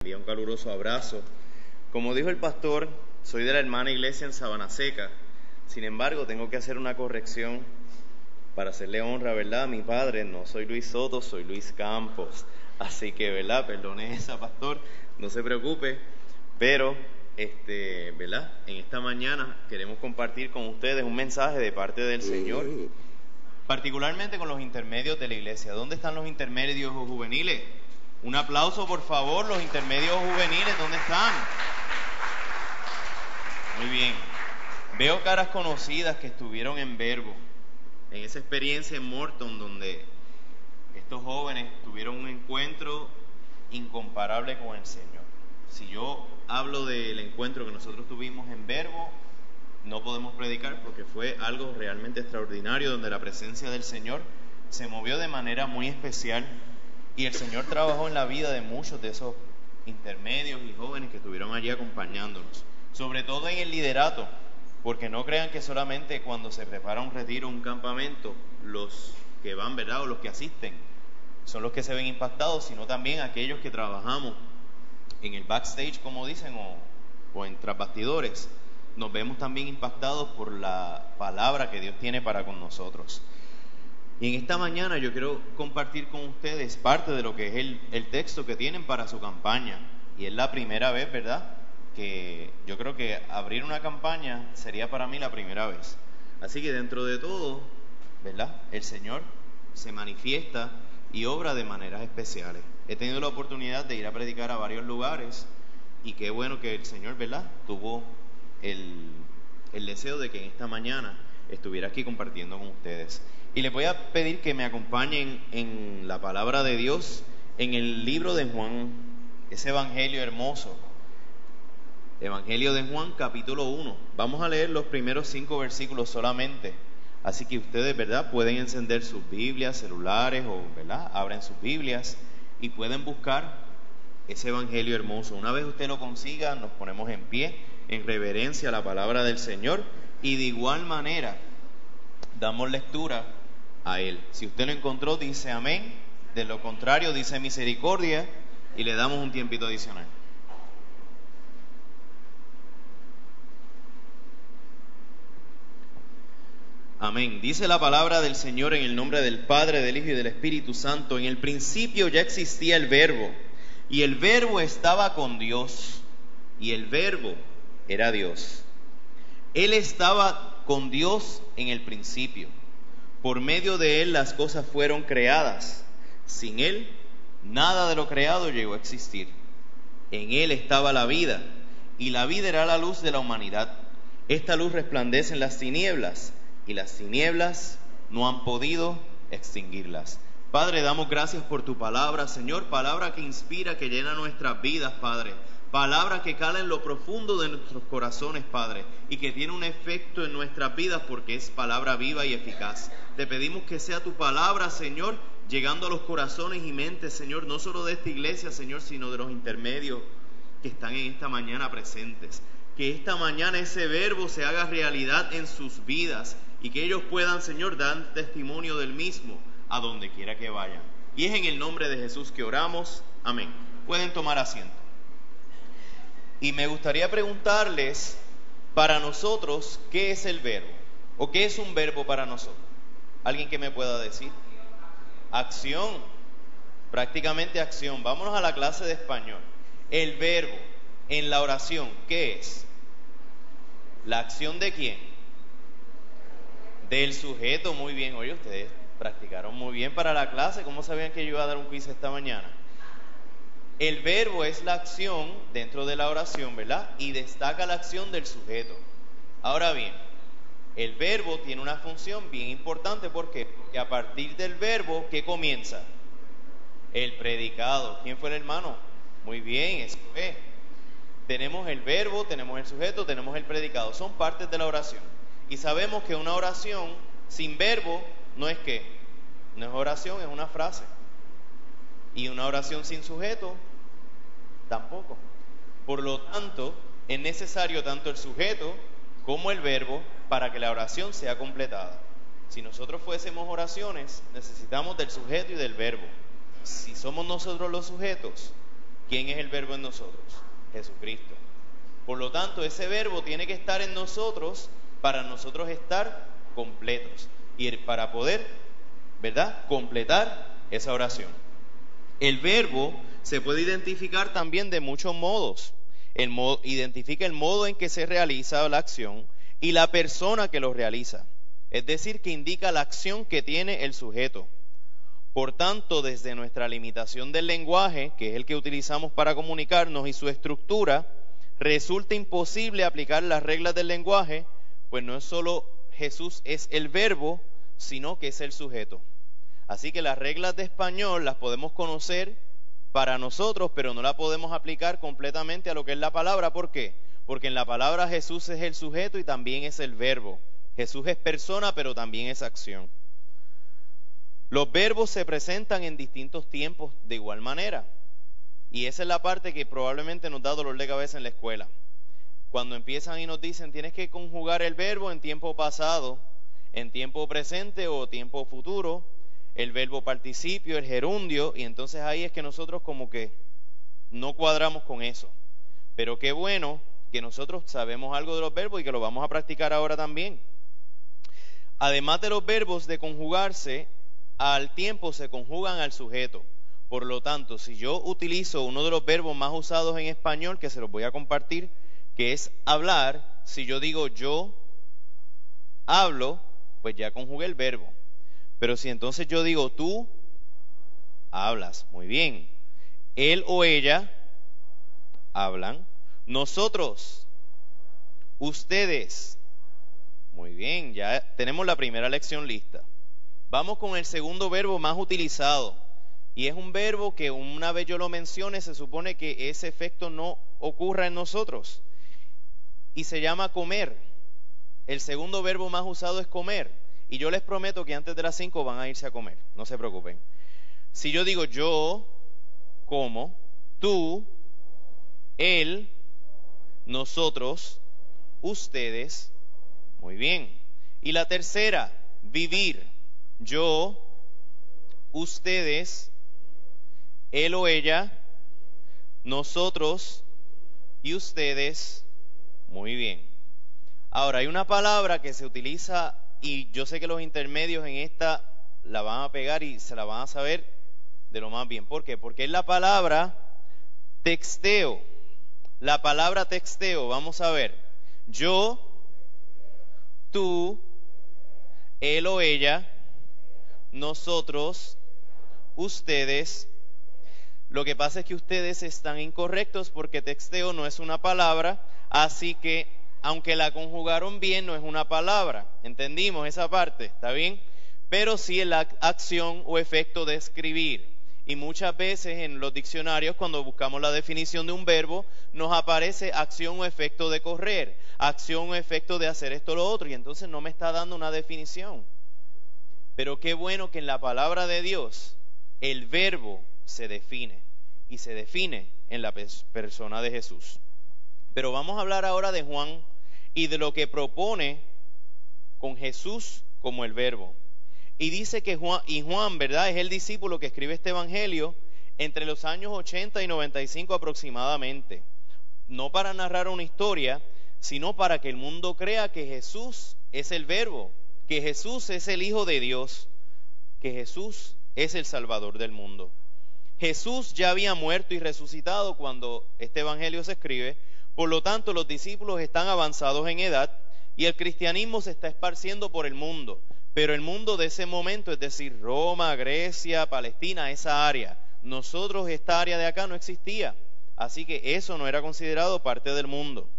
envía un caluroso abrazo. Como dijo el pastor, soy de la hermana iglesia en Sabana Seca. Sin embargo, tengo que hacer una corrección para hacerle honra, ¿verdad?, a mi padre. No soy Luis Soto, soy Luis Campos. Así que, ¿verdad?, perdone esa, pastor, no se preocupe. Pero, ¿verdad?, en esta mañana queremos compartir con ustedes un mensaje de parte del Señor, particularmente con los intermedios de la iglesia. ¿Dónde están los intermedios juveniles? Un aplauso, por favor, los intermedios juveniles, ¿dónde están? Muy bien. Veo caras conocidas que estuvieron en Verbo, en esa experiencia en Morton, donde estos jóvenes tuvieron un encuentro incomparable con el Señor. Si yo hablo del encuentro que nosotros tuvimos en Verbo, no podemos predicar porque fue algo realmente extraordinario, donde la presencia del Señor se movió de manera muy especial y el Señor trabajó en la vida de muchos de esos intermedios y jóvenes que estuvieron allí acompañándonos, sobre todo en el liderato, porque no crean que solamente cuando se prepara un retiro, un campamento, los que van, ¿verdad?, o los que asisten son los que se ven impactados, sino también aquellos que trabajamos en el backstage, como dicen, o en tras bastidores. Nos vemos también impactados por la palabra que Dios tiene para con nosotros. Y en esta mañana yo quiero compartir con ustedes parte de lo que es el texto que tienen para su campaña. Y es la primera vez, ¿verdad?, que yo creo que abrir una campaña sería para mí la primera vez. Así que dentro de todo, ¿verdad?, el Señor se manifiesta y obra de maneras especiales. He tenido la oportunidad de ir a predicar a varios lugares y qué bueno que el Señor, ¿verdad?, tuvo el deseo de que en esta mañana estuviera aquí compartiendo con ustedes. Y les voy a pedir que me acompañen en la palabra de Dios, en el libro de Juan, ese evangelio hermoso. Evangelio de Juan, capítulo 1. Vamos a leer los primeros 5 versículos solamente. Así que ustedes, ¿verdad?, pueden encender sus Biblias, celulares, o, ¿verdad?, abren sus Biblias y pueden buscar ese evangelio hermoso. Una vez usted lo consiga, nos ponemos en pie en reverencia a la palabra del Señor y de igual manera damos lectura a él. Si usted lo encontró, dice amén. De lo contrario, dice misericordia, y le damos un tiempito adicional. Amén. Dice la palabra del Señor en el nombre del Padre, del Hijo y del Espíritu Santo. En el principio ya existía el Verbo, y el Verbo estaba con Dios, y el Verbo era Dios. Él estaba con Dios en el principio. Por medio de Él las cosas fueron creadas. Sin Él, nada de lo creado llegó a existir. En Él estaba la vida, y la vida era la luz de la humanidad. Esta luz resplandece en las tinieblas, y las tinieblas no han podido extinguirlas. Padre, damos gracias por tu palabra, Señor, palabra que inspira, que llena nuestras vidas, Padre. Palabra que cala en lo profundo de nuestros corazones, Padre, y que tiene un efecto en nuestras vidas porque es palabra viva y eficaz. Te pedimos que sea tu palabra, Señor, llegando a los corazones y mentes, Señor, no solo de esta iglesia, Señor, sino de los intermedios que están en esta mañana presentes. Que esta mañana ese verbo se haga realidad en sus vidas y que ellos puedan, Señor, dar testimonio del mismo a donde quiera que vayan. Y es en el nombre de Jesús que oramos. Amén. Pueden tomar asiento. Y me gustaría preguntarles, para nosotros, ¿qué es el verbo? ¿O qué es un verbo para nosotros? ¿Alguien que me pueda decir? Acción. Prácticamente acción. Vámonos a la clase de español. El verbo en la oración, ¿qué es? ¿La acción de quién? Del sujeto. Muy bien. Oye, ustedes practicaron muy bien para la clase. ¿Cómo sabían que yo iba a dar un quiz esta mañana? El verbo es la acción dentro de la oración, ¿verdad? Y destaca la acción del sujeto. Ahora bien, el verbo tiene una función bien importante. ¿Por qué? Porque a partir del verbo, ¿qué comienza? El predicado. ¿Quién fue el hermano? Muy bien, eso es. Tenemos el verbo, tenemos el sujeto, tenemos el predicado. Son partes de la oración. Y sabemos que una oración sin verbo no es ¿qué? No es oración, es una frase. Y una oración sin sujeto, tampoco. Por lo tanto, es necesario tanto el sujeto como el verbo para que la oración sea completada. Si nosotros fuésemos oraciones, necesitamos del sujeto y del verbo. Si somos nosotros los sujetos, ¿Quién es el verbo en nosotros? Jesucristo. Por lo tanto, ese verbo tiene que estar en nosotros para nosotros estar completos y para poder, ¿verdad?, completar esa oración. El verbo se puede identificar también de muchos modos. Identifica el modo en que se realiza la acción y la persona que lo realiza. Es decir, que indica la acción que tiene el sujeto. Por tanto, desde nuestra limitación del lenguaje, que es el que utilizamos para comunicarnos, y su estructura, resulta imposible aplicar las reglas del lenguaje, pues no es solo Jesús es el verbo, sino que es el sujeto. Así que las reglas de español las podemos conocer para nosotros, pero no la podemos aplicar completamente a lo que es la palabra. ¿Por qué? Porque en la palabra Jesús es el sujeto y también es el verbo. Jesús es persona, pero también es acción. Los verbos se presentan en distintos tiempos de igual manera. Y esa es la parte que probablemente nos da dolor de cabeza en la escuela. Cuando empiezan y nos dicen, tienes que conjugar el verbo en tiempo pasado, en tiempo presente o tiempo futuro, el verbo participio, el gerundio, y entonces ahí es que nosotros como que no cuadramos con eso. Pero qué bueno que nosotros sabemos algo de los verbos y que lo vamos a practicar ahora también. Además de los verbos de conjugarse, al tiempo se conjugan al sujeto. Por lo tanto, si yo utilizo uno de los verbos más usados en español, que se los voy a compartir, que es hablar, si yo digo yo hablo, pues ya conjugué el verbo. Pero si entonces yo digo tú hablas, muy bien. Él o ella hablan. Nosotros, ustedes, muy bien, ya tenemos la primera lección lista. Vamos con el segundo verbo más utilizado. Y es un verbo que una vez yo lo mencione, se supone que ese efecto no ocurra en nosotros. Y se llama comer. El segundo verbo más usado es comer. Y yo les prometo que antes de las 5 van a irse a comer. No se preocupen. Si yo digo yo como, tú, él, nosotros, ustedes, muy bien. Y la tercera, vivir. Yo, ustedes, él o ella, nosotros y ustedes, muy bien. Ahora, hay una palabra que se utiliza, y yo sé que los intermedios en esta la van a pegar y se la van a saber de lo más bien. ¿Por qué? Porque es la palabra texteo. La palabra texteo, vamos a ver. Yo, tú, él o ella, nosotros, ustedes. Lo que pasa es que ustedes están incorrectos porque texteo no es una palabra, así que aunque la conjugaron bien, no es una palabra. ¿Entendimos esa parte? ¿Está bien? Pero sí es la acción o efecto de escribir. Y muchas veces en los diccionarios, cuando buscamos la definición de un verbo, nos aparece acción o efecto de correr, acción o efecto de hacer esto o lo otro, y entonces no me está dando una definición. Pero qué bueno que en la palabra de Dios el verbo se define, y se define en la persona de Jesús. Pero vamos a hablar ahora de Juan y de lo que propone con Jesús como el verbo. Y dice que Juan, ¿verdad?, es el discípulo que escribe este evangelio entre los años 80 y 95 aproximadamente. No para narrar una historia, sino para que el mundo crea que Jesús es el verbo, que Jesús es el Hijo de Dios, que Jesús es el Salvador del mundo. Jesús ya había muerto y resucitado cuando este evangelio se escribe, por lo tanto los discípulos están avanzados en edad y el cristianismo se está esparciendo por el mundo. Pero el mundo de ese momento, es decir, Roma, Grecia, Palestina, esa área, nosotros esta área de acá no existía, así que eso no era considerado parte del mundo.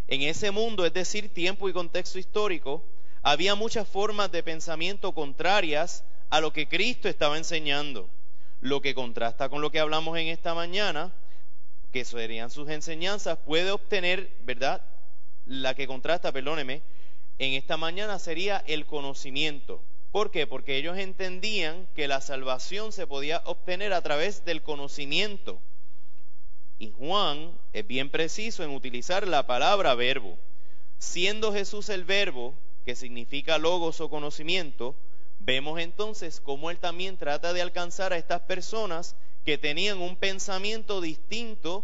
En ese mundo, es decir, tiempo y contexto histórico, había muchas formas de pensamiento contrarias a lo que Cristo estaba enseñando, lo que contrasta con lo que hablamos en esta mañana, que serían sus enseñanzas, puede obtener, ¿verdad? La que contrasta, perdóneme, en esta mañana sería el conocimiento. ¿Por qué? Porque ellos entendían que la salvación se podía obtener a través del conocimiento. Y Juan es bien preciso en utilizar la palabra verbo. Siendo Jesús el verbo, que significa logos o conocimiento, vemos entonces cómo él también trata de alcanzar a estas personas que tenían un pensamiento distinto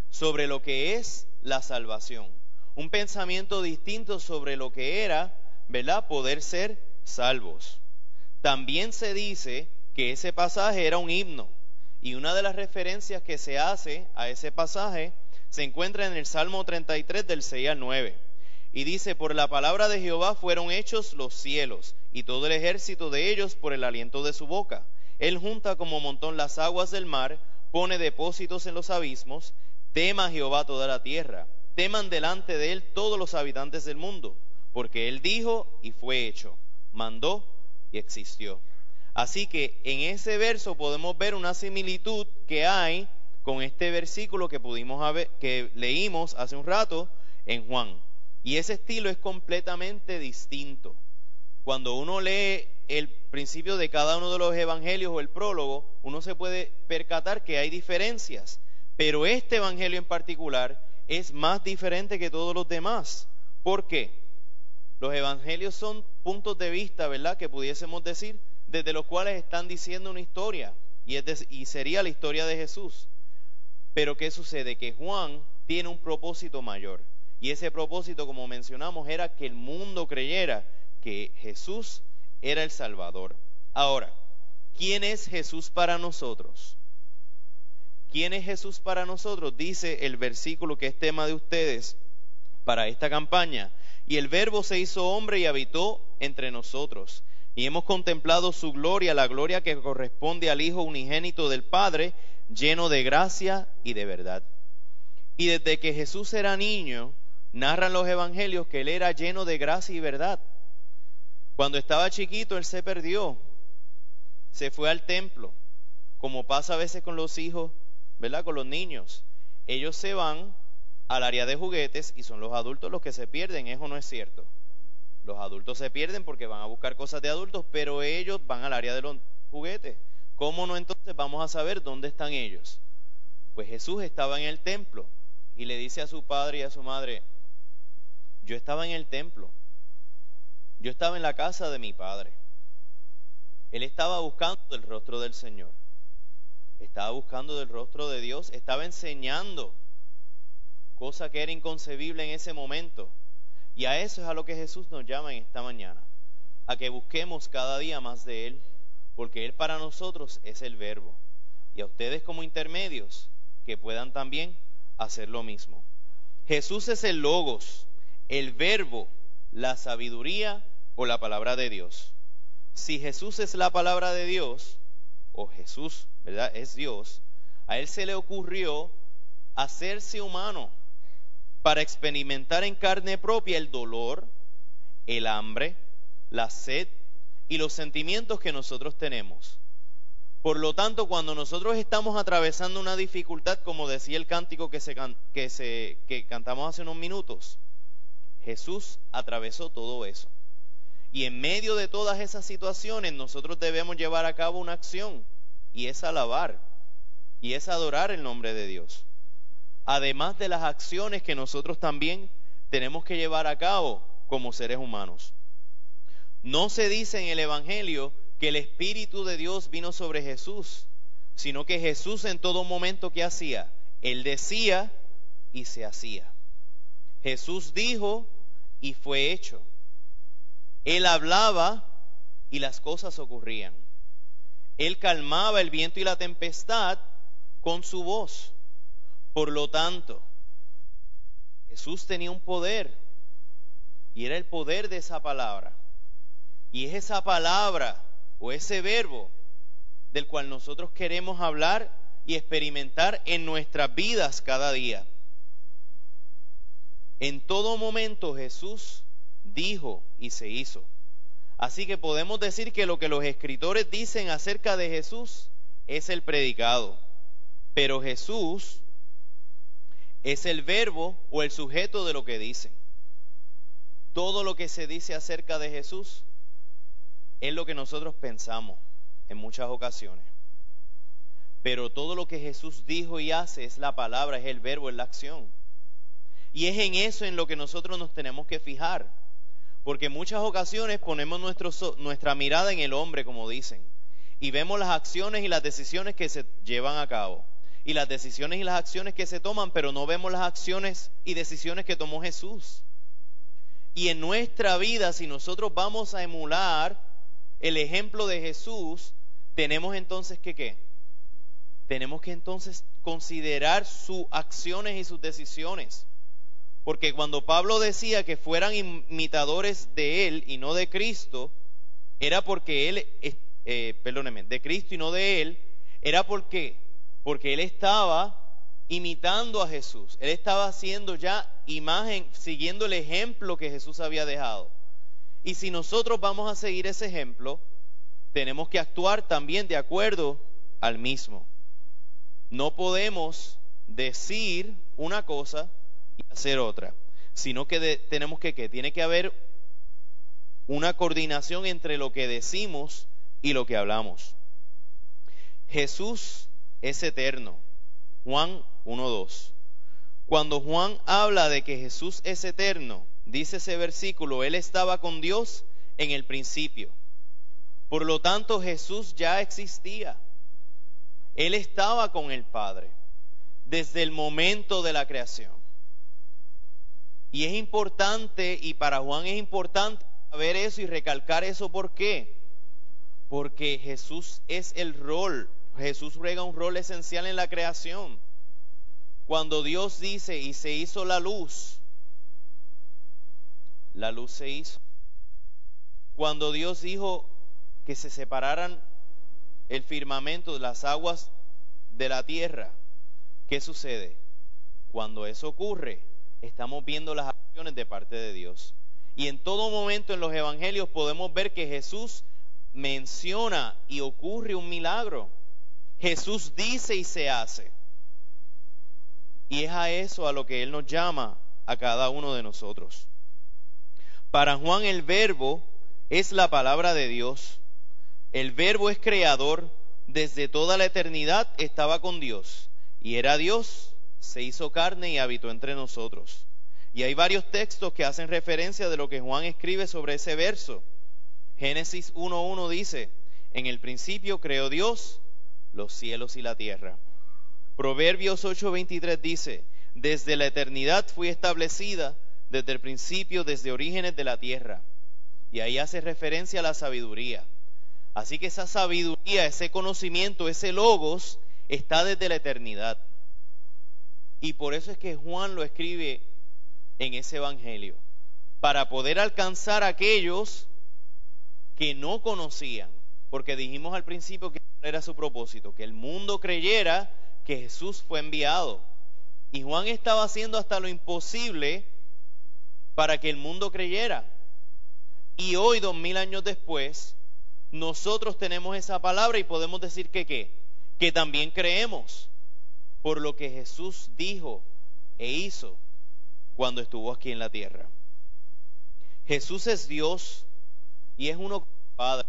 sobre lo que es la salvación. Un pensamiento distinto sobre lo que era, ¿verdad?, poder ser salvos. También se dice que ese pasaje era un himno. Y una de las referencias que se hace a ese pasaje se encuentra en el Salmo 33 del 6 al 9. Y dice: por la palabra de Jehová fueron hechos los cielos, y todo el ejército de ellos por el aliento de su boca. Él junta como montón las aguas del mar, pone depósitos en los abismos. Tema a Jehová toda la tierra, teman delante de él todos los habitantes del mundo, porque él dijo y fue hecho, mandó y existió. Así que en ese verso podemos ver una similitud que hay con este versículo que leímos hace un rato en Juan. Y ese estilo es completamente distinto. Cuando uno lee el principio de cada uno de los evangelios o el prólogo, uno se puede percatar que hay diferencias. Pero este evangelio en particular es más diferente que todos los demás. ¿Por qué? Los evangelios son puntos de vista, ¿verdad?, que pudiésemos decir, desde los cuales están diciendo una historia, y sería la historia de Jesús. Pero ¿qué sucede? Que Juan tiene un propósito mayor, y ese propósito, como mencionamos, era que el mundo creyera que Jesús era el Salvador. Ahora, ¿quién es Jesús para nosotros? ¿Quién es Jesús para nosotros? Dice el versículo que es tema de ustedes para esta campaña: y el Verbo se hizo hombre y habitó entre nosotros, y hemos contemplado su gloria, la gloria que corresponde al Hijo unigénito del Padre, lleno de gracia y de verdad. Y desde que Jesús era niño, narran los evangelios que él era lleno de gracia y verdad. Cuando estaba chiquito, él se perdió, se fue al templo, como pasa a veces con los hijos, ¿verdad?, con los niños. Ellos se van al área de juguetes y son los adultos los que se pierden. Eso no es cierto. Los adultos se pierden porque van a buscar cosas de adultos, pero ellos van al área de los juguetes. ¿Cómo no entonces vamos a saber dónde están ellos? Pues Jesús estaba en el templo y le dice a su padre y a su madre: yo estaba en el templo, yo estaba en la casa de mi padre. Él estaba buscando el rostro del Señor, estaba buscando del rostro de Dios, estaba enseñando, cosa que era inconcebible en ese momento. Y a eso es a lo que Jesús nos llama en esta mañana, a que busquemos cada día más de Él, porque Él para nosotros es el Verbo, y a ustedes como intermedios que puedan también hacer lo mismo. Jesús es el Logos, el Verbo, la sabiduría o la palabra de Dios. Si Jesús es la palabra de Dios, o Jesús, ¿verdad?, es Dios, a Él se le ocurrió hacerse humano para experimentar en carne propia el dolor, el hambre, la sed y los sentimientos que nosotros tenemos. Por lo tanto, cuando nosotros estamos atravesando una dificultad, como decía el cántico que cantamos hace unos minutos, Jesús atravesó todo eso. Y en medio de todas esas situaciones nosotros debemos llevar a cabo una acción, y es alabar, y es adorar el nombre de Dios. Además de las acciones que nosotros también tenemos que llevar a cabo como seres humanos. No se dice en el Evangelio que el Espíritu de Dios vino sobre Jesús, sino que Jesús en todo momento, ¿qué hacía? Él decía y se hacía. Jesús dijo y fue hecho. Él hablaba y las cosas ocurrían. Él calmaba el viento y la tempestad con su voz. Por lo tanto, Jesús tenía un poder, y era el poder de esa palabra. Y es esa palabra o ese verbo del cual nosotros queremos hablar y experimentar en nuestras vidas cada día. En todo momento Jesús dijo y se hizo. Así que podemos decir que lo que los escritores dicen acerca de Jesús es el predicado. Pero Jesús es el verbo o el sujeto de lo que dicen. Todo lo que se dice acerca de Jesús es lo que nosotros pensamos en muchas ocasiones. Pero todo lo que Jesús dijo y hace es la palabra, es el verbo, es la acción. Y es en eso en lo que nosotros nos tenemos que fijar. Porque en muchas ocasiones ponemos nuestra mirada en el hombre, como dicen. y vemos las acciones y las decisiones que se llevan a cabo, y las decisiones y las acciones que se toman, pero no vemos las acciones y decisiones que tomó Jesús. Y en nuestra vida, si nosotros vamos a emular el ejemplo de Jesús, tenemos entonces que ¿qué? Tenemos que entonces considerar sus acciones y sus decisiones. Porque cuando Pablo decía que fueran imitadores de él y no de Cristo, era porque él, de Cristo y no de él, era porque él estaba imitando a Jesús. Él estaba haciendo ya imagen, siguiendo el ejemplo que Jesús había dejado. Y si nosotros vamos a seguir ese ejemplo, tenemos que actuar también de acuerdo al mismo. No podemos decir una cosa y hacer otra, sino que tenemos que ¿qué? Tiene que haber una coordinación entre lo que decimos y lo que hablamos. Jesús es eterno. Juan 1:2. Cuando Juan habla de que Jesús es eterno, dice ese versículo, Él estaba con Dios en el principio. Por lo tanto, Jesús ya existía. Él estaba con el Padre desde el momento de la creación. Y es importante, y para Juan es importante saber eso y recalcar eso. ¿Por qué? Porque Jesús es el rol. Jesús juega un rol esencial en la creación. Cuando Dios dice, y se hizo la luz se hizo. Cuando Dios dijo que se separaran el firmamento de las aguas de la tierra, ¿qué sucede? Cuando eso ocurre, estamos viendo las acciones de parte de Dios. Y en todo momento en los evangelios podemos ver que Jesús menciona y ocurre un milagro. Jesús dice y se hace. Y es a eso a lo que Él nos llama a cada uno de nosotros. Para Juan, el Verbo es la palabra de Dios. El Verbo es creador. Desde toda la eternidad estaba con Dios. Y era Dios, se hizo carne y habitó entre nosotros. Y hay varios textos que hacen referencia de lo que Juan escribe sobre ese verso. Génesis 1:1 dice, en el principio creó Dios los cielos y la tierra. Proverbios 8:23 dice, desde la eternidad fui establecida, desde el principio, desde orígenes de la tierra. Y ahí hace referencia a la sabiduría. Así que esa sabiduría, ese conocimiento, ese logos, está desde la eternidad. Y por eso es que Juan lo escribe en ese evangelio, para poder alcanzar a aquellos que no conocían, porque dijimos al principio que era su propósito, que el mundo creyera que Jesús fue enviado. Y Juan estaba haciendo hasta lo imposible para que el mundo creyera. Y hoy, 2000 años después, nosotros tenemos esa palabra y podemos decir que también creemos por lo que Jesús dijo e hizo cuando estuvo aquí en la tierra. Jesús es Dios y es uno con el Padre.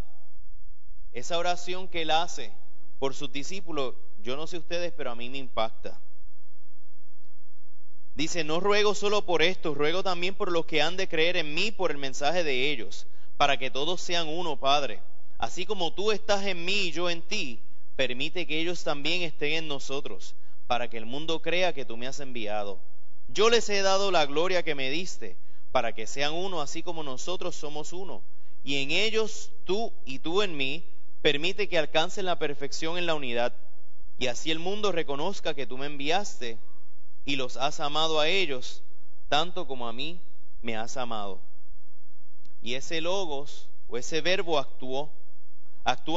Esa oración que Él hace por sus discípulos, yo no sé ustedes, pero a mí me impacta. Dice, no ruego solo por esto, ruego también por los que han de creer en mí por el mensaje de ellos, para que todos sean uno, Padre. Así como tú estás en mí y yo en ti, permite que ellos también estén en nosotros, para que el mundo crea que tú me has enviado. Yo les he dado la gloria que me diste, para que sean uno, así como nosotros somos uno. Y en ellos, tú y tú en mí, permite que alcancen la perfección en la unidad. Y así el mundo reconozca que tú me enviaste y los has amado a ellos, tanto como a mí me has amado. Y ese logos, o ese verbo actúa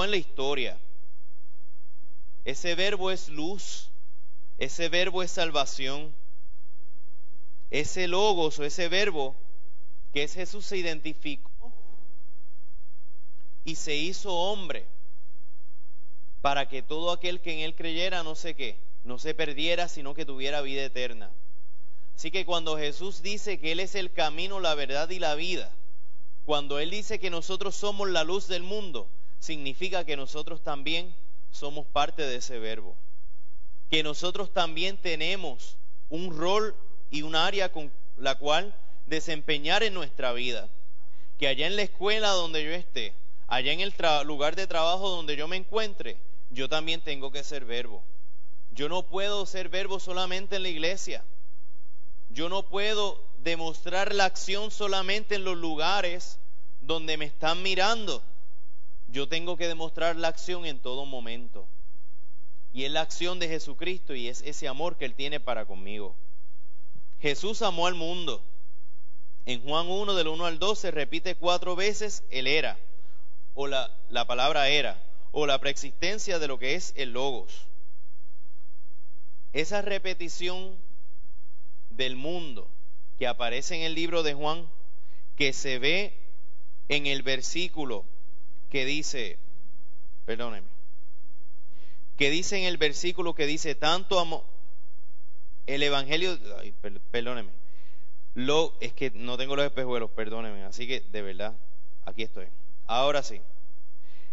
en la historia. Ese verbo es luz, ese verbo es salvación. Ese logos o ese verbo que es Jesús se identificó y se hizo hombre para que todo aquel que en Él creyera no se perdiera, sino que tuviera vida eterna. Así que cuando Jesús dice que Él es el camino, la verdad y la vida, cuando Él dice que nosotros somos la luz del mundo, significa que nosotros también somos parte de ese verbo, que nosotros también tenemos un rol y un área con la cual desempeñar en nuestra vida, que allá en la escuela donde yo esté, allá en el lugar de trabajo donde yo me encuentre, yo también tengo que ser verbo. Yo no puedo ser verbo solamente en la iglesia. Yo no puedo demostrar la acción solamente en los lugares donde me están mirando. Yo tengo que demostrar la acción en todo momento. Y es la acción de Jesucristo y es ese amor que Él tiene para conmigo. Jesús amó al mundo. En Juan 1, del 1 al 2, se repite 4 veces el era, o la palabra era, o la preexistencia de lo que es el logos. Esa repetición del mundo que aparece en el libro de Juan, que se ve en el versículo que dice, que dice en el versículo que dice, tanto amó el evangelio, es que no tengo los espejuelos, perdónenme, así que de verdad, aquí estoy. Ahora sí,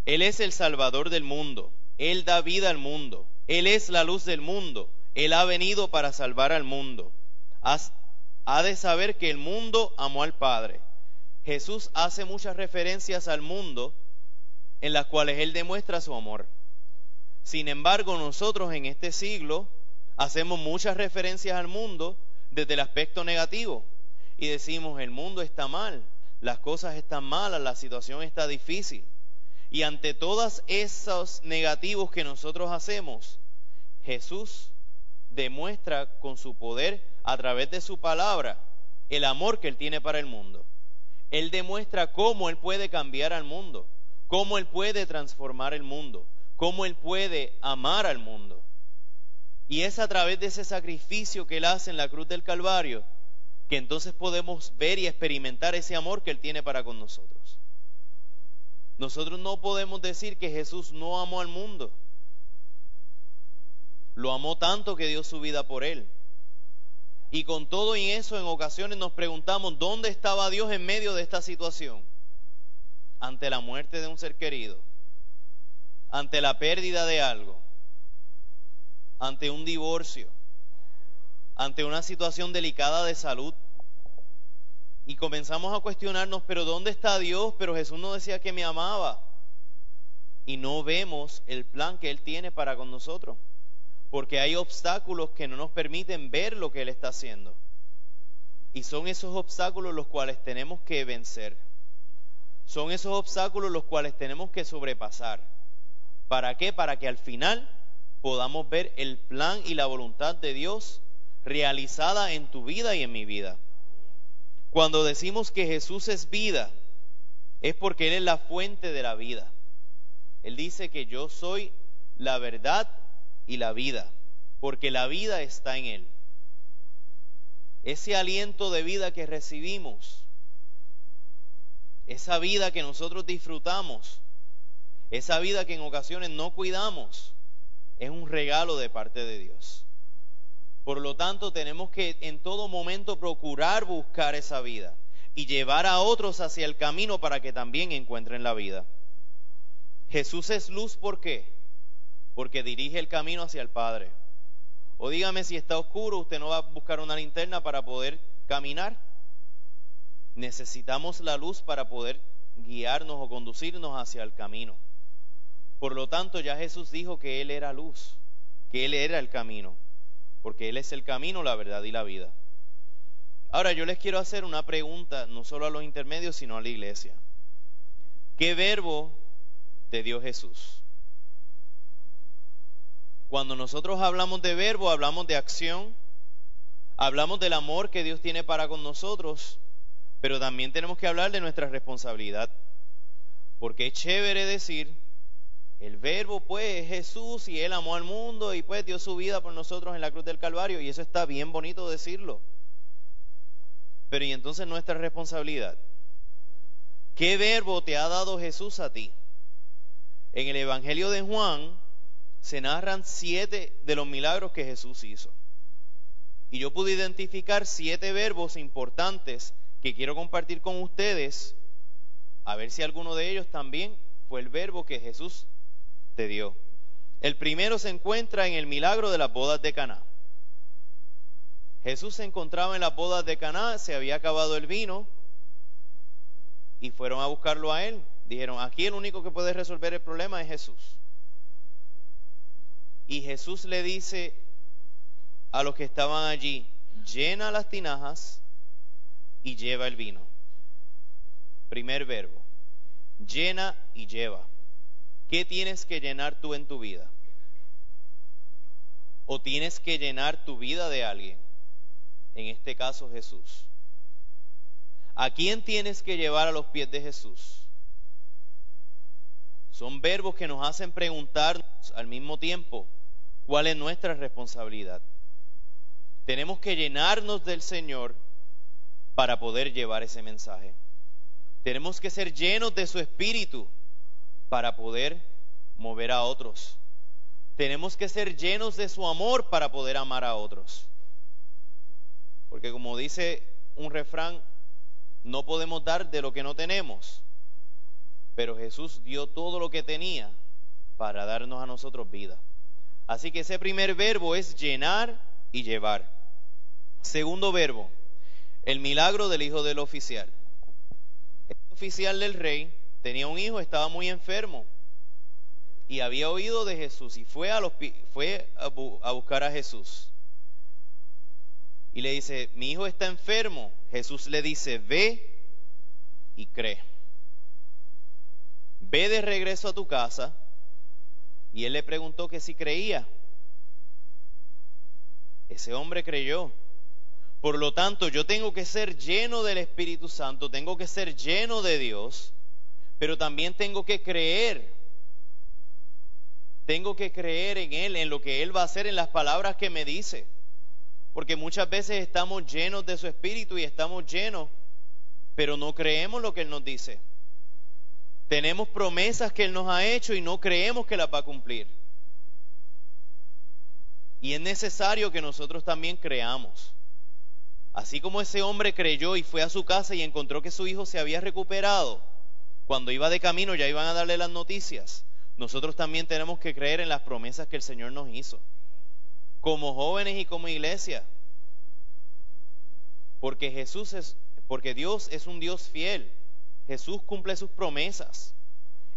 Él es el Salvador del mundo, Él da vida al mundo, Él es la luz del mundo, Él ha venido para salvar al mundo. Ha de saber que el mundo amó al Padre. Jesús hace muchas referencias al mundo en las cuales Él demuestra su amor. Sin embargo, nosotros en este siglo hacemos muchas referencias al mundo desde el aspecto negativo y decimos, el mundo está mal, las cosas están malas, la situación está difícil. Y ante todos esos negativos que nosotros hacemos, Jesús demuestra con su poder, a través de su palabra, el amor que Él tiene para el mundo. Él demuestra cómo Él puede cambiar al mundo, cómo Él puede transformar el mundo, cómo Él puede amar al mundo. Y es a través de ese sacrificio que Él hace en la cruz del Calvario que entonces podemos ver y experimentar ese amor que Él tiene para con nosotros. Nosotros no podemos decir que Jesús no amó al mundo. Lo amó tanto que dio su vida por Él. Y con todo y eso, en ocasiones nos preguntamos, ¿dónde estaba Dios en medio de esta situación? Ante la muerte de un ser querido, ante la pérdida de algo, ante un divorcio, ante una situación delicada de salud. Y comenzamos a cuestionarnos, ¿pero dónde está Dios? Pero Jesús nos decía que me amaba. Y no vemos el plan que Él tiene para con nosotros, porque hay obstáculos que no nos permiten ver lo que Él está haciendo. Y son esos obstáculos los cuales tenemos que vencer. Son esos obstáculos los cuales tenemos que sobrepasar. ¿Para qué? Para que al final podamos ver el plan y la voluntad de Dios realizada en tu vida y en mi vida. Cuando decimos que Jesús es vida, es porque Él es la fuente de la vida. Él dice que yo soy la verdad y la vida, porque la vida está en Él. Ese aliento de vida que recibimos, esa vida que nosotros disfrutamos, esa vida que en ocasiones no cuidamos, es un regalo de parte de Dios. Por lo tanto, tenemos que en todo momento procurar buscar esa vida y llevar a otros hacia el camino para que también encuentren la vida. Jesús es luz, ¿por qué? Porque dirige el camino hacia el Padre. O dígame, si está oscuro, usted no va a buscar una linterna para poder caminar. Necesitamos la luz para poder guiarnos o conducirnos hacia el camino. Por lo tanto, ya Jesús dijo que Él era luz, que Él era el camino, porque Él es el camino, la verdad y la vida. Ahora yo les quiero hacer una pregunta, no solo a los intermedios, sino a la iglesia. ¿Qué verbo te dio Jesús? Cuando nosotros hablamos de verbo, hablamos de acción, hablamos del amor que Dios tiene para con nosotros, pero también tenemos que hablar de nuestra responsabilidad. Porque es chévere decir, el verbo pues es Jesús y Él amó al mundo y pues dio su vida por nosotros en la cruz del Calvario, y eso está bien bonito decirlo. Pero ¿y entonces nuestra responsabilidad? ¿Qué verbo te ha dado Jesús a ti? En el Evangelio de Juan se narran 7 de los milagros que Jesús hizo. Y yo pude identificar 7 verbos importantes que quiero compartir con ustedes, a ver si alguno de ellos también fue el verbo que Jesús te dio. El primero se encuentra en el milagro de las bodas de Caná. Jesús se encontraba en las bodas de Caná, se había acabado el vino y fueron a buscarlo a Él. dijeron, aquí el único que puede resolver el problema es Jesús. Y Jesús le dice a los que estaban allí, llena las tinajas y lleva el vino. Primer verbo, llena y lleva. ¿Qué tienes que llenar tú en tu vida? ¿O tienes que llenar tu vida de alguien? En este caso, Jesús. ¿A quién tienes que llevar a los pies de Jesús? Son verbos que nos hacen preguntarnos al mismo tiempo cuál es nuestra responsabilidad. Tenemos que llenarnos del Señor para poder llevar ese mensaje. Tenemos que ser llenos de su Espíritu para poder mover a otros. Tenemos que ser llenos de su amor para poder amar a otros. Porque como dice un refrán, no podemos dar de lo que no tenemos. Pero Jesús dio todo lo que tenía para darnos a nosotros vida. Así que ese primer verbo es llenar y llevar. Segundo verbo, el milagro del hijo del oficial. El oficial del rey tenía un hijo, estaba muy enfermo y había oído de Jesús y fue a buscar a Jesús. Y le dice, mi hijo está enfermo. Jesús le dice, ve y cree. Ve de regreso a tu casa. Y él le preguntó que si creía. Ese hombre creyó. Por lo tanto, yo tengo que ser lleno del Espíritu Santo, tengo que ser lleno de Dios, pero también tengo que creer. Tengo que creer en Él, en lo que Él va a hacer, en las palabras que me dice. Porque muchas veces estamos llenos de su Espíritu y estamos llenos, pero no creemos lo que Él nos dice. Tenemos promesas que Él nos ha hecho y no creemos que las va a cumplir. Y es necesario que nosotros también creamos. Así como ese hombre creyó y fue a su casa y encontró que su hijo se había recuperado, cuando iba de camino ya iban a darle las noticias. Nosotros también tenemos que creer en las promesas que el Señor nos hizo, como jóvenes y como iglesia. Porque Dios es un Dios fiel. Jesús cumple sus promesas.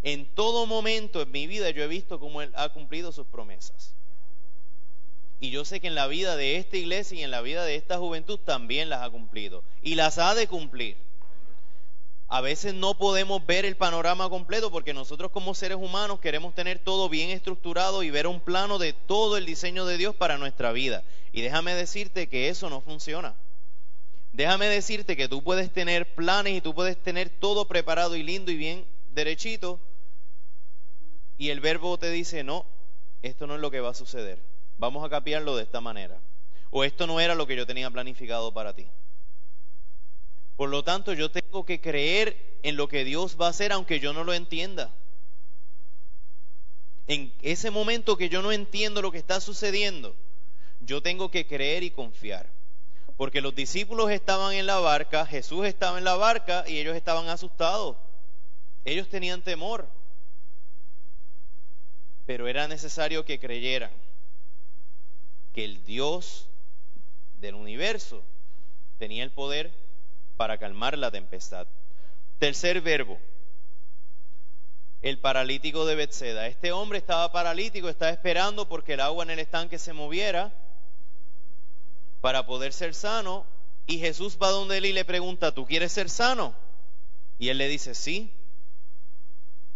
En todo momento en mi vida yo he visto cómo Él ha cumplido sus promesas. Y yo sé que en la vida de esta iglesia y en la vida de esta juventud también las ha cumplido. Y las ha de cumplir. A veces no podemos ver el panorama completo porque nosotros como seres humanos queremos tener todo bien estructurado y ver un plano de todo el diseño de Dios para nuestra vida. Y déjame decirte que eso no funciona. Déjame decirte que tú puedes tener planes y tú puedes tener todo preparado y lindo y bien derechito. Y el verbo te dice, no, esto no es lo que va a suceder. Vamos a cambiarlo de esta manera. O esto no era lo que yo tenía planificado para ti. Por lo tanto, yo tengo que creer en lo que Dios va a hacer aunque yo no lo entienda. En ese momento que yo no entiendo lo que está sucediendo, yo tengo que creer y confiar. Porque los discípulos estaban en la barca, Jesús estaba en la barca y ellos estaban asustados. Ellos tenían temor. Pero era necesario que creyeran que el Dios del universo tenía el poder para calmar la tempestad. Tercer verbo, el paralítico de Betseda. Este hombre estaba paralítico, estaba esperando porque el agua en el estanque se moviera para poder ser sano. Y Jesús va donde él y le pregunta, ¿tú quieres ser sano? Y él le dice, sí.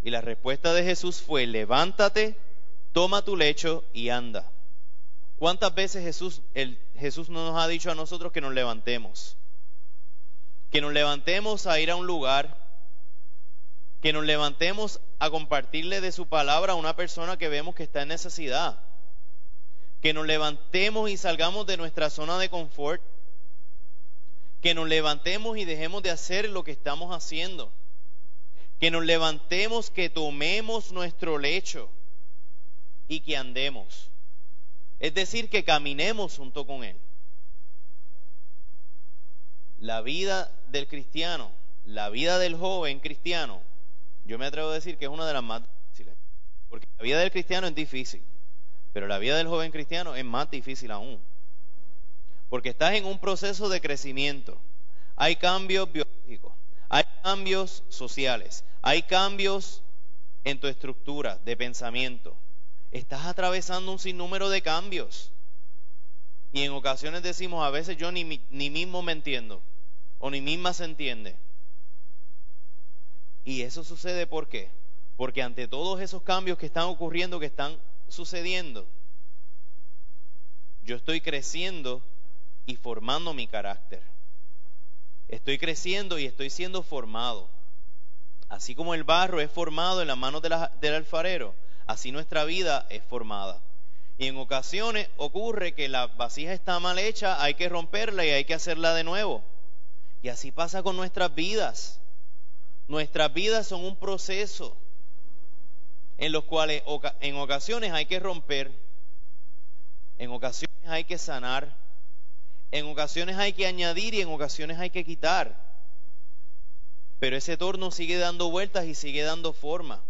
Y la respuesta de Jesús fue, levántate, toma tu lecho y anda. ¿Cuántas veces Jesús no nos ha dicho a nosotros que nos levantemos? Que nos levantemos a ir a un lugar, que nos levantemos a compartirle de su palabra a una persona que vemos que está en necesidad. Que nos levantemos y salgamos de nuestra zona de confort. Que nos levantemos y dejemos de hacer lo que estamos haciendo. Que nos levantemos, que tomemos nuestro lecho y que andemos. Es decir, que caminemos junto con Él. La vida del cristiano, la vida del joven cristiano, yo me atrevo a decir que es una de las más difíciles. Porque la vida del cristiano es difícil, pero la vida del joven cristiano es más difícil aún. Porque estás en un proceso de crecimiento. Hay cambios biológicos, Hay cambios sociales, hay cambios en tu estructura de pensamiento. Estás atravesando un sinnúmero de cambios. Y en ocasiones decimos, a veces yo ni mismo me entiendo, o ni misma se entiende. Y eso sucede ¿por qué? Porque ante todos esos cambios que están ocurriendo, que están sucediendo, yo estoy creciendo y formando mi carácter. Estoy creciendo y estoy siendo formado. Así como el barro es formado en las manos del alfarero, así nuestra vida es formada. Y en ocasiones ocurre que la vasija está mal hecha, hay que romperla y hay que hacerla de nuevo. Y así pasa con nuestras vidas. Nuestras vidas son un proceso en los cuales en ocasiones hay que romper, en ocasiones hay que sanar, en ocasiones hay que añadir y en ocasiones hay que quitar. Pero ese torno sigue dando vueltas y sigue dando forma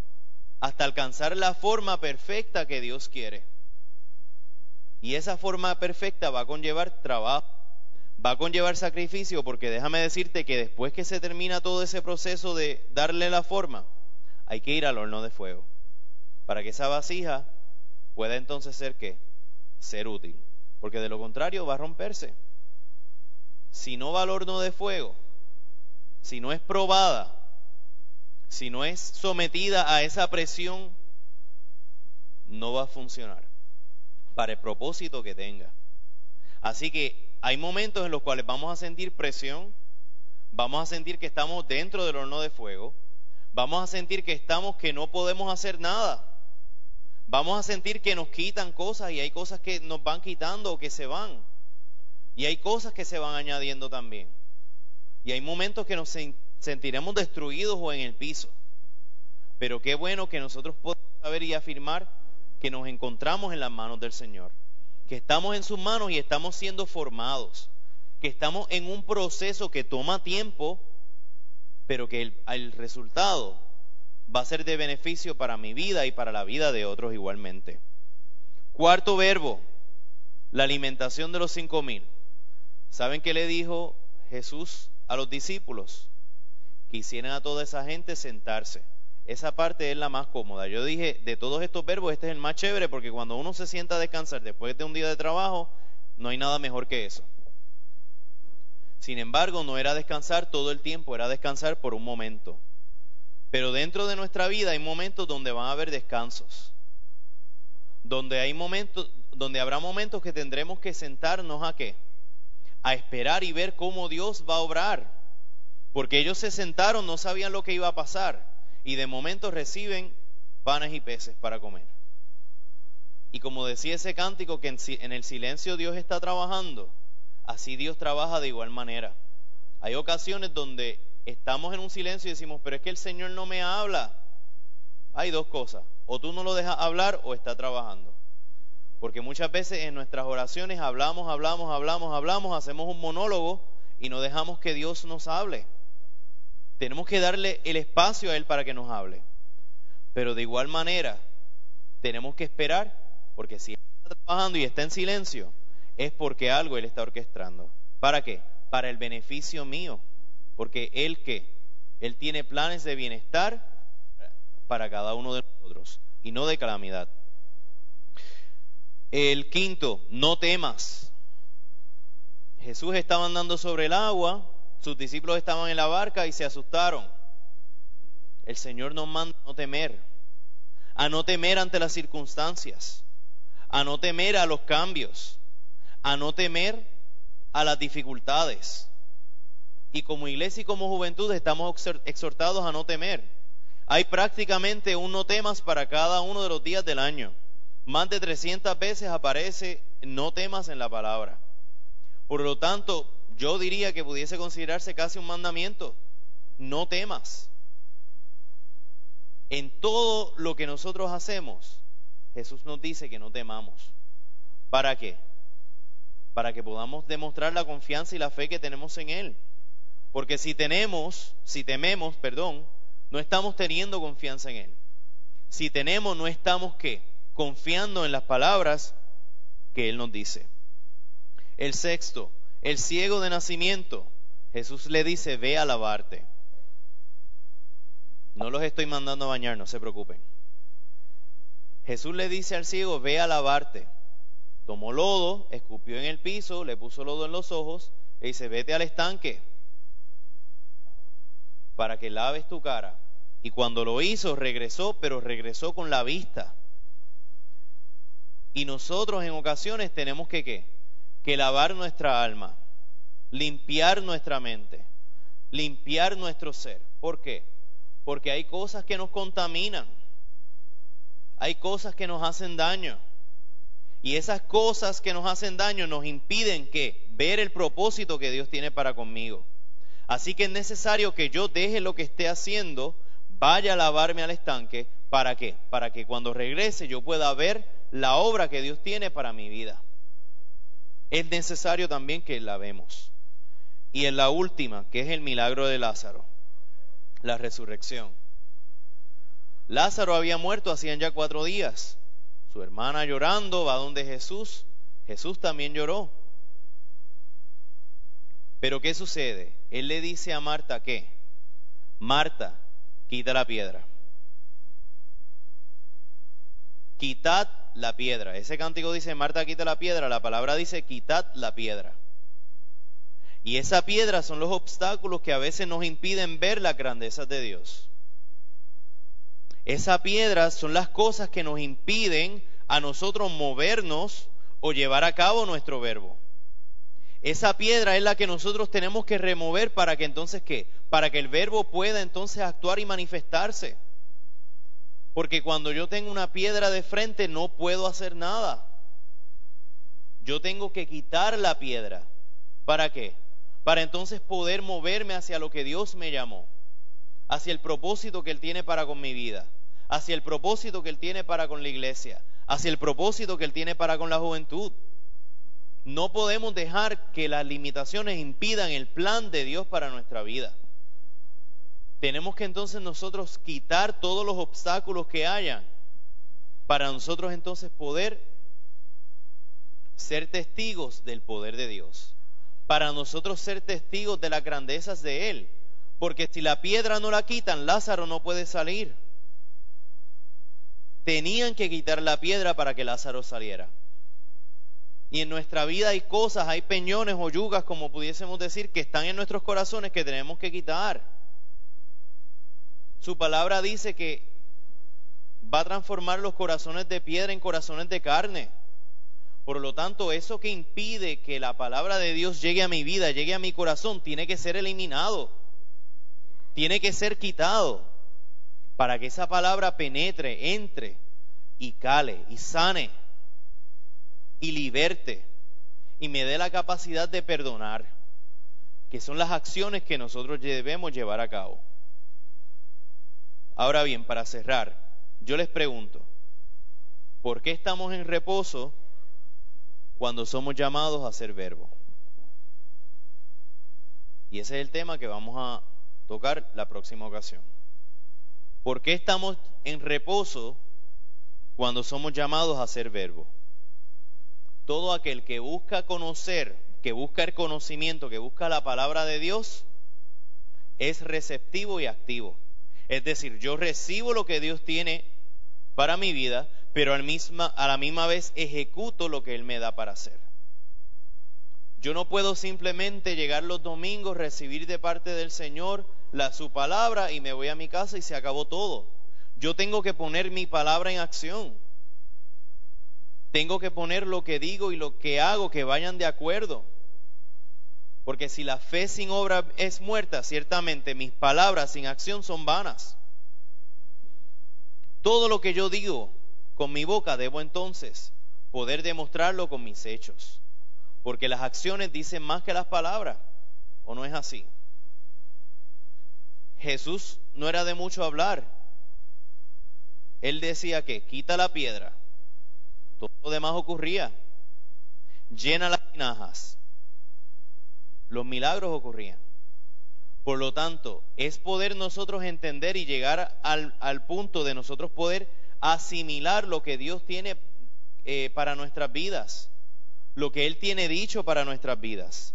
hasta alcanzar la forma perfecta que Dios quiere. Y esa forma perfecta va a conllevar trabajo, va a conllevar sacrificio, porque déjame decirte que después que se termina todo ese proceso de darle la forma, hay que ir al horno de fuego, para que esa vasija pueda entonces ser ¿qué? Ser útil, porque de lo contrario va a romperse. Si no va al horno de fuego, si no es probada, si no es sometida a esa presión, no va a funcionar para el propósito que tenga. Así que hay momentos en los cuales vamos a sentir presión, vamos a sentir que estamos dentro del horno de fuego, vamos a sentir que no podemos hacer nada, vamos a sentir que nos quitan cosas y hay cosas que nos van quitando o que se van, y hay cosas que se van añadiendo también, y hay momentos que nos sentiremos destruidos o en el piso. Pero qué bueno que nosotros podemos saber y afirmar que nos encontramos en las manos del Señor, que estamos en sus manos y estamos siendo formados, que estamos en un proceso que toma tiempo, pero que el resultado va a ser de beneficio para mi vida y para la vida de otros igualmente. Cuarto verbo, la alimentación de los 5,000. ¿Saben qué le dijo Jesús a los discípulos? Que hicieran a toda esa gente sentarse. Esa parte es la más cómoda. Yo dije, de todos estos verbos, este es el más chévere, porque cuando uno se sienta a descansar después de un día de trabajo, no hay nada mejor que eso. Sin embargo, no era descansar todo el tiempo, era descansar por un momento. Pero dentro de nuestra vida hay momentos donde van a haber descansos, donde habrá momentos que tendremos que sentarnos ¿a qué? A esperar y ver cómo Dios va a obrar, porque ellos se sentaron, no sabían lo que iba a pasar, y de momento reciben panes y peces para comer. Y como decía ese cántico, que en el silencio Dios está trabajando, así Dios trabaja de igual manera. Hay ocasiones donde estamos en un silencio y decimos, pero es que el Señor no me habla. Hay dos cosas, o tú no lo dejas hablar o está trabajando. Porque muchas veces en nuestras oraciones hablamos, hacemos un monólogo y no dejamos que Dios nos hable. Tenemos que darle el espacio a Él para que nos hable. Pero de igual manera, tenemos que esperar, porque si Él está trabajando y está en silencio, es porque algo Él está orquestando. ¿Para qué? Para el beneficio mío. Porque Él tiene planes de bienestar para cada uno de nosotros y no de calamidad. El quinto, no temas. Jesús estaba andando sobre el agua, sus discípulos estaban en la barca y se asustaron. El Señor nos manda a no temer ante las circunstancias, a no temer a los cambios, a no temer a las dificultades. Y como iglesia y como juventud estamos exhortados a no temer. Hay prácticamente un no temas para cada uno de los días del año. Más de 300 veces aparece no temas en la palabra. Por lo tanto, yo diría que pudiese considerarse casi un mandamiento. No temas. En todo lo que nosotros hacemos, Jesús nos dice que no temamos. ¿Para qué? Para que podamos demostrar la confianza y la fe que tenemos en Él. Porque si tememos, no estamos teniendo confianza en Él. Si tememos, no estamos ¿qué? Confiando en las palabras que Él nos dice. El sexto, el ciego de nacimiento, Jesús le dice, ve a lavarte. No los estoy mandando a bañar, no se preocupen. Jesús le dice al ciego, ve a lavarte. Tomó lodo, escupió en el piso, le puso lodo en los ojos y dice, vete al estanque para que laves tu cara. Y cuando lo hizo, regresó, pero regresó con la vista. Y nosotros en ocasiones tenemos que ¿qué? Que lavar nuestra alma, limpiar nuestra mente, limpiar nuestro ser. ¿Por qué? Porque hay cosas que nos contaminan, hay cosas que nos hacen daño. Y esas cosas que nos hacen daño nos impiden ¿qué? Ver el propósito que Dios tiene para conmigo. Así que es necesario que yo deje lo que esté haciendo, vaya a lavarme al estanque. ¿Para qué? Para que cuando regrese yo pueda ver la obra que Dios tiene para mi vida. Es necesario también que lavemos. Y en la última, que es el milagro de Lázaro, la resurrección. Lázaro había muerto hacían ya 4 días. Su hermana llorando va donde Jesús. Jesús también lloró. Pero ¿qué sucede? Él le dice a Marta, ¿qué? Marta, quita la piedra. Quitad la piedra. Ese cántico dice, Marta, quita la piedra. La palabra dice, quitad la piedra. Y esa piedra son los obstáculos que a veces nos impiden ver las grandezas de Dios. Esa piedra son las cosas que nos impiden a nosotros movernos o llevar a cabo nuestro verbo. Esa piedra es la que nosotros tenemos que remover para que entonces ¿qué? Para que el verbo pueda entonces actuar y manifestarse. Porque cuando yo tengo una piedra de frente no puedo hacer nada. Yo tengo que quitar la piedra. ¿Para qué? Para entonces poder moverme hacia lo que Dios me llamó, hacia el propósito que Él tiene para con mi vida, hacia el propósito que Él tiene para con la iglesia, hacia el propósito que Él tiene para con la juventud. No podemos dejar que las limitaciones impidan el plan de Dios para nuestra vida. Tenemos que entonces nosotros quitar todos los obstáculos que haya para nosotros entonces poder ser testigos del poder de Dios, para nosotros ser testigos de las grandezas de Él. Porque si la piedra no la quitan, Lázaro no puede salir. Tenían que quitar la piedra para que Lázaro saliera. Y en nuestra vida hay cosas, hay peñones o yugas, como pudiésemos decir, que están en nuestros corazones que tenemos que quitar. Su palabra dice que va a transformar los corazones de piedra en corazones de carne. Por lo tanto, eso que impide que la palabra de Dios llegue a mi vida, llegue a mi corazón, tiene que ser eliminado. Tiene que ser quitado para que esa palabra penetre, entre y cale y sane y liberte y me dé la capacidad de perdonar, que son las acciones que nosotros debemos llevar a cabo. Ahora bien, para cerrar, yo les pregunto, ¿por qué estamos en reposo cuando somos llamados a ser verbo? Y ese es el tema que vamos a tocar la próxima ocasión. ¿Por qué estamos en reposo cuando somos llamados a ser verbo? Todo aquel que busca conocer, que busca el conocimiento, que busca la palabra de Dios, es receptivo y activo. Es decir, yo recibo lo que Dios tiene para mi vida, pero a la misma vez ejecuto lo que Él me da para hacer. Yo no puedo simplemente llegar los domingos, recibir de parte del Señor su palabra y me voy a mi casa y se acabó todo. Yo tengo que poner mi palabra en acción. Tengo que poner lo que digo y lo que hago que vayan de acuerdo. Porque si la fe sin obra es muerta, ciertamente mis palabras sin acción son vanas. Todo lo que yo digo con mi boca debo entonces poder demostrarlo con mis hechos. Porque las acciones dicen más que las palabras, ¿o no es así? Jesús no era de mucho hablar. Él decía que quita la piedra. Todo lo demás ocurría. Llena las tinajas. Los milagros ocurrían. Por lo tanto, es poder nosotros entender y llegar al punto de nosotros poder asimilar lo que Dios tiene para nuestras vidas, lo que Él tiene dicho para nuestras vidas.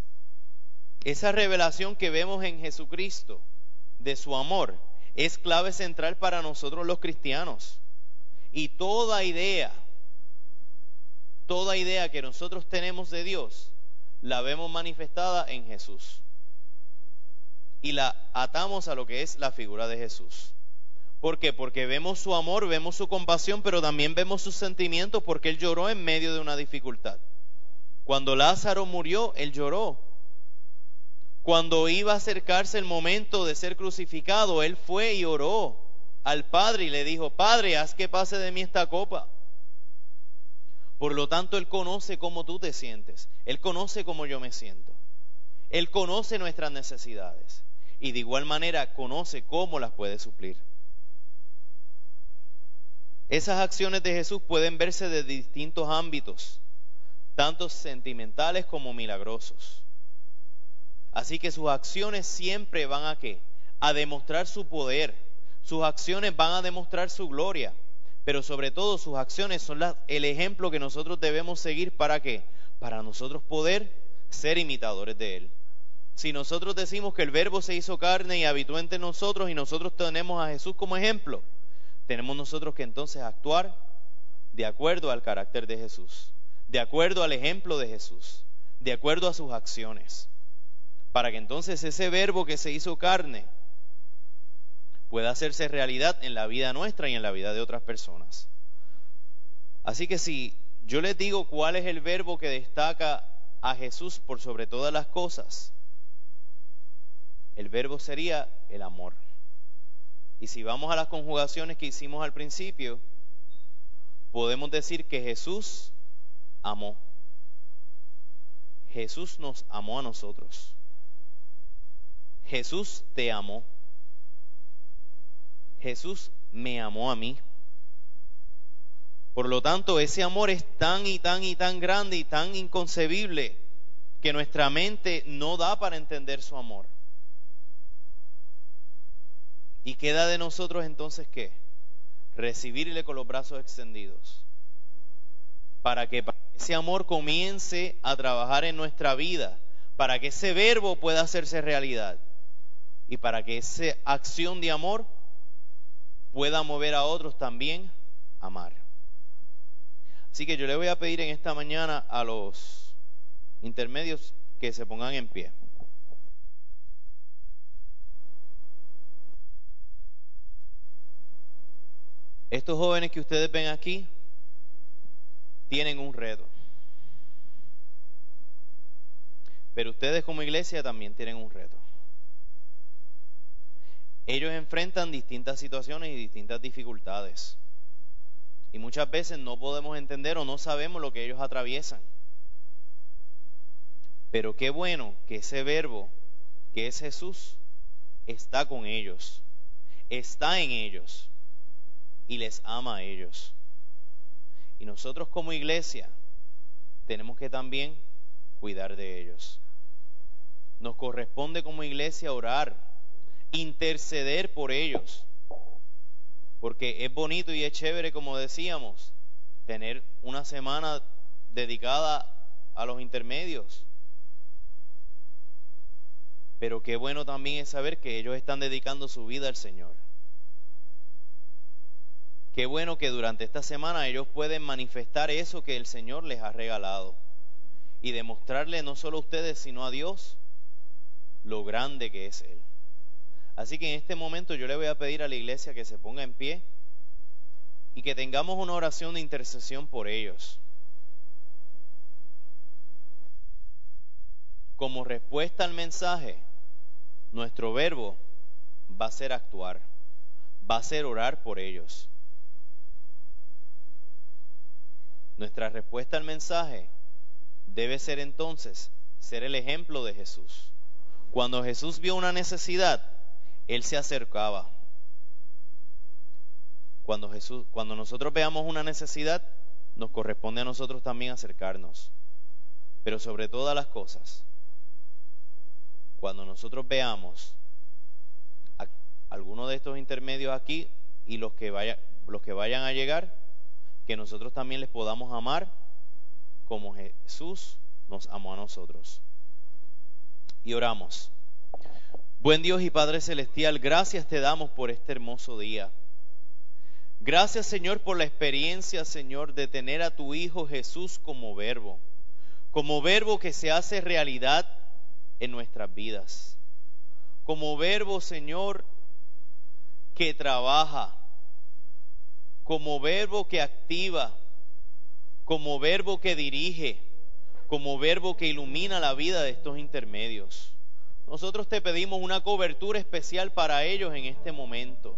Esa revelación que vemos en Jesucristo de su amor es clave central para nosotros los cristianos. Y toda idea que nosotros tenemos de Dios, la vemos manifestada en Jesús. Y la atamos a lo que es la figura de Jesús. ¿Por qué? Porque vemos su amor, vemos su compasión, pero también vemos sus sentimientos, porque Él lloró en medio de una dificultad. Cuando Lázaro murió, Él lloró. Cuando iba a acercarse el momento de ser crucificado, Él fue y oró al Padre y le dijo: Padre, haz que pase de mí esta copa. Por lo tanto, Él conoce cómo tú te sientes. Él conoce cómo yo me siento. Él conoce nuestras necesidades. Y de igual manera conoce cómo las puede suplir. Esas acciones de Jesús pueden verse de distintos ámbitos, tanto sentimentales como milagrosos. Así que sus acciones siempre van ¿a qué? A demostrar su poder. Sus acciones van a demostrar su gloria. Pero sobre todo sus acciones son el ejemplo que nosotros debemos seguir. ¿Para qué? Para nosotros poder ser imitadores de Él. Si nosotros decimos que el Verbo se hizo carne y habitó entre nosotros y nosotros tenemos a Jesús como ejemplo, tenemos nosotros que entonces actuar de acuerdo al carácter de Jesús, de acuerdo al ejemplo de Jesús, de acuerdo a sus acciones, para que entonces ese Verbo que se hizo carne pueda hacerse realidad en la vida nuestra y en la vida de otras personas. Así que si yo les digo cuál es el verbo que destaca a Jesús por sobre todas las cosas, el verbo sería el amor. Y si vamos a las conjugaciones que hicimos al principio, podemos decir que Jesús amó. Jesús nos amó a nosotros. Jesús te amó. Jesús me amó a mí. Por lo tanto, ese amor es tan y tan y tan grande y tan inconcebible que nuestra mente no da para entender su amor. ¿Y queda de nosotros entonces qué? Recibirle con los brazos extendidos. Para que ese amor comience a trabajar en nuestra vida, para que ese verbo pueda hacerse realidad y para que esa acción de amor pueda mover a otros también a amar. Así que yo le voy a pedir en esta mañana a los intermedios que se pongan en pie. Estos jóvenes que ustedes ven aquí tienen un reto. Pero ustedes como iglesia también tienen un reto. Ellos enfrentan distintas situaciones y distintas dificultades. Y muchas veces no podemos entender o no sabemos lo que ellos atraviesan. Pero qué bueno que ese verbo, que es Jesús, está con ellos, está en ellos y les ama a ellos. Y nosotros como iglesia tenemos que también cuidar de ellos. Nos corresponde como iglesia orar, interceder por ellos. Porque es bonito y es chévere, como decíamos, tener una semana dedicada a los intermedios. Pero qué bueno también es saber que ellos están dedicando su vida al Señor. Qué bueno que durante esta semana ellos pueden manifestar eso que el Señor les ha regalado y demostrarle no solo a ustedes, sino a Dios lo grande que es Él. Así que en este momento yo le voy a pedir a la iglesia que se ponga en pie y que tengamos una oración de intercesión por ellos. Como respuesta al mensaje, nuestro verbo va a ser actuar, va a ser orar por ellos. Nuestra respuesta al mensaje debe ser entonces ser el ejemplo de Jesús. Cuando Jesús vio una necesidad, Él se acercaba. Cuando nosotros veamos una necesidad, nos corresponde a nosotros también acercarnos. Pero sobre todas las cosas, cuando nosotros veamos a alguno de estos intermedios aquí y los que vayan a llegar, que nosotros también les podamos amar como Jesús nos amó a nosotros. Y oramos. Buen Dios y Padre Celestial, gracias te damos por este hermoso día. Gracias, Señor, por la experiencia, Señor, de tener a tu Hijo Jesús como verbo que se hace realidad en nuestras vidas, como verbo, Señor, que trabaja, como verbo que activa, como verbo que dirige, como verbo que ilumina la vida de estos intermedios. Nosotros te pedimos una cobertura especial para ellos en este momento,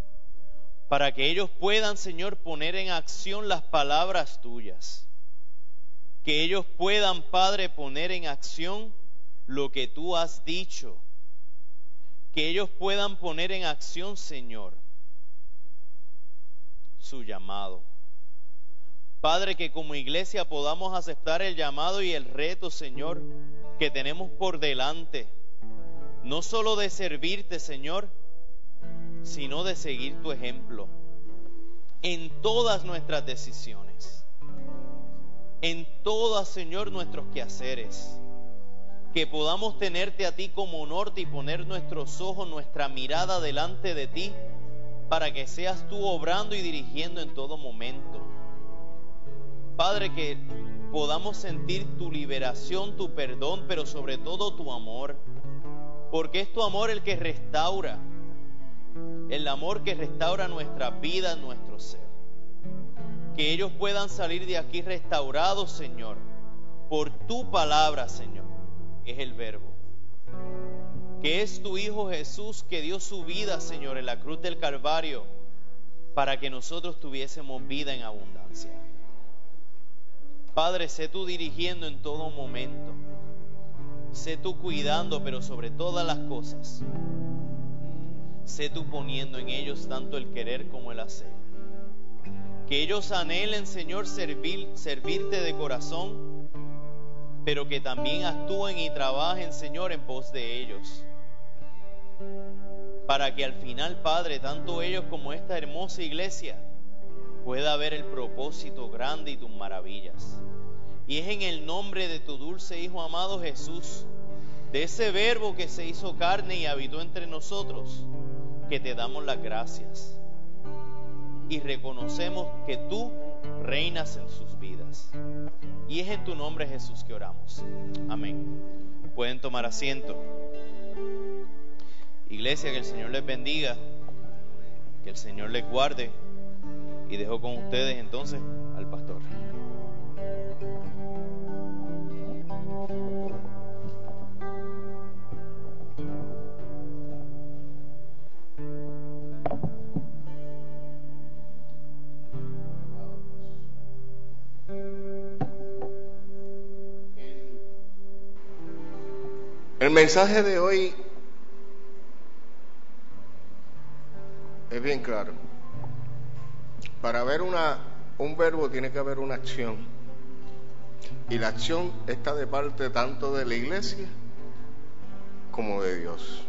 para que ellos puedan, Señor, poner en acción las palabras tuyas. Que ellos puedan, Padre, poner en acción lo que tú has dicho. Que ellos puedan poner en acción, Señor, su llamado. Padre, que como iglesia podamos aceptar el llamado y el reto, Señor, que tenemos por delante. No solo de servirte, Señor, sino de seguir tu ejemplo en todas nuestras decisiones, en todas, Señor, nuestros quehaceres, que podamos tenerte a ti como norte y poner nuestros ojos, nuestra mirada delante de ti, para que seas tú obrando y dirigiendo en todo momento. Padre, que podamos sentir tu liberación, tu perdón, pero sobre todo tu amor, porque es tu amor el que restaura, el amor que restaura nuestra vida, nuestro ser. Que ellos puedan salir de aquí restaurados, Señor, por tu palabra, Señor, que es el verbo, que es tu Hijo Jesús, que dio su vida, Señor, en la cruz del Calvario, para que nosotros tuviésemos vida en abundancia. Padre, sé tú dirigiendo en todo momento, sé tú cuidando, pero sobre todas las cosas, sé tú poniendo en ellos tanto el querer como el hacer. Que ellos anhelen, Señor, servirte de corazón, pero que también actúen y trabajen, Señor, en pos de ellos. Para que al final, Padre, tanto ellos como esta hermosa iglesia pueda ver el propósito grande y tus maravillas. Y es en el nombre de tu dulce Hijo amado Jesús, de ese verbo que se hizo carne y habitó entre nosotros, que te damos las gracias y reconocemos que tú reinas en sus vidas. Y es en tu nombre, Jesús, que oramos. Amén. Pueden tomar asiento. Iglesia, que el Señor les bendiga, que el Señor les guarde, y dejo con ustedes entonces al pastor. El mensaje de hoy es bien claro. Para ver un verbo tiene que haber una acción. Y la acción está de parte tanto de la iglesia como de Dios.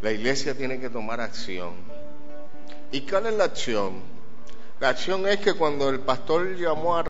La iglesia tiene que tomar acción. ¿Y cuál es la acción? La acción es que cuando el pastor llamó a